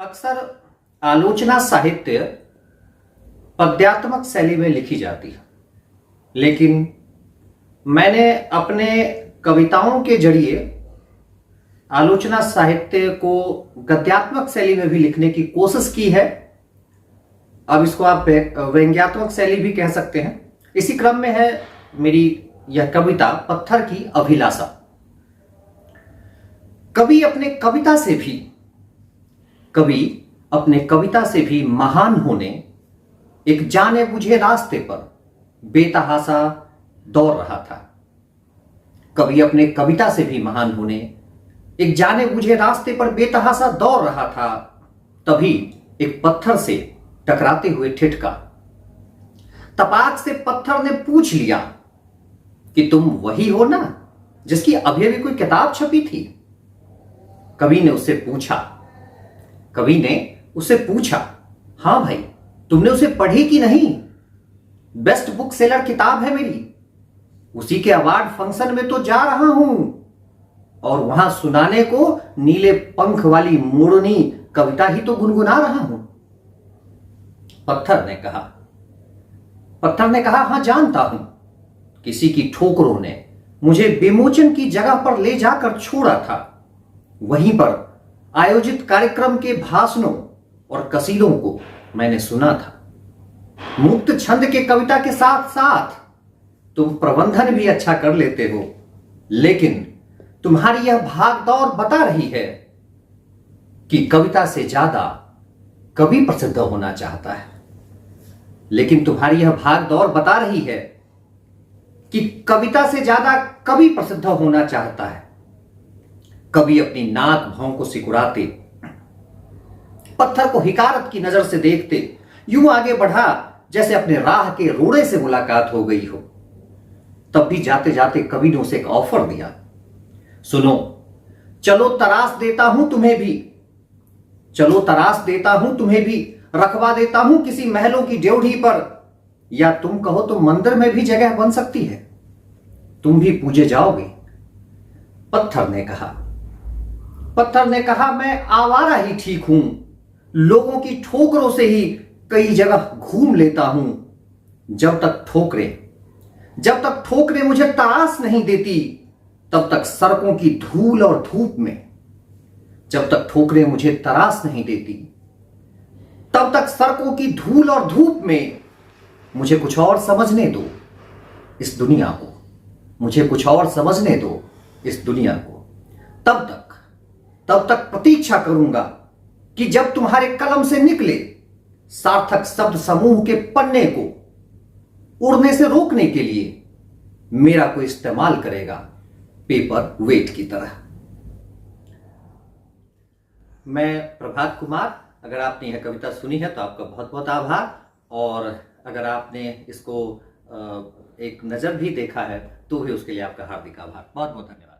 अक्सर आलोचना साहित्य पद्यात्मक शैली में लिखी जाती है, लेकिन मैंने अपने कविताओं के जरिए आलोचना साहित्य को गद्यात्मक शैली में भी लिखने की कोशिश की है। अब इसको आप व्यंग्यात्मक शैली भी कह सकते हैं। इसी क्रम में है मेरी यह कविता पत्थर की अभिलाषा। कवि अपने कविता से भी महान होने एक जाने बुझे रास्ते पर बेतहाशा दौड़ रहा था। कवि अपने कविता से भी महान होने एक जाने बुझे रास्ते पर बेतहाशा दौड़ रहा था, तभी एक पत्थर से टकराते हुए ठिठका। तपाक से पत्थर ने पूछ लिया कि तुम वही हो ना जिसकी अभी अभी कोई किताब छपी थी। कवि ने उससे पूछा, हां भाई, तुमने उसे पढ़ी कि नहीं? बेस्ट बुक सेलर किताब है मेरी, उसी के अवार्ड फंक्शन में तो जा रहा हूं और वहां सुनाने को नीले पंख वाली मोरनी कविता ही तो गुनगुना रहा हूं। पत्थर ने कहा, हां जानता हूं, किसी की ठोकरों ने मुझे विमोचन की जगह पर ले जाकर छोड़ा था। वहीं पर आयोजित कार्यक्रम के भाषणों और कसीदों को मैंने सुना था। मुक्त छंद के कविता के साथ साथ तुम प्रबंधन भी अच्छा कर लेते हो, लेकिन तुम्हारी यह भागदौड़ बता रही है कि कविता से ज्यादा कवि प्रसिद्ध होना चाहता है। लेकिन तुम्हारी यह भागदौड़ बता रही है कि कविता से ज्यादा कवि प्रसिद्ध होना चाहता है। कवि अपनी नाक भौं को सिकुड़ाते, पत्थर को हिकारत की नजर से देखते यूं आगे बढ़ा जैसे अपने राह के रोड़े से मुलाकात हो गई हो। तब भी जाते जाते कवि ने उसे एक ऑफर दिया, सुनो, चलो तराश देता हूं तुम्हें भी, रखवा देता हूं किसी महलों की ड्योढ़ी पर, या तुम कहो तो मंदिर में भी जगह बन सकती है, तुम भी पूजे जाओगे। पत्थर ने कहा, मैं आवारा ही ठीक हूं, लोगों की ठोकरों से ही कई जगह घूम लेता हूं। जब तक ठोकरें मुझे तराश नहीं देती, तब तक सड़कों की धूल और धूप में, जब तक ठोकरें मुझे तराश नहीं देती, तब तक सड़कों की धूल और धूप में मुझे कुछ और समझने दो इस दुनिया को, तब तक प्रतीक्षा करूंगा कि जब तुम्हारे कलम से निकले सार्थक शब्द समूह के पन्ने को उड़ने से रोकने के लिए मेरा कोई इस्तेमाल करेगा पेपर वेट की तरह। मैं प्रभात कुमार। अगर आपने यह कविता सुनी है तो आपका बहुत बहुत आभार, और अगर आपने इसको एक नज़र भी देखा है तो भी उसके लिए आपका हार्दिक आभार। बहुत बहुत धन्यवाद।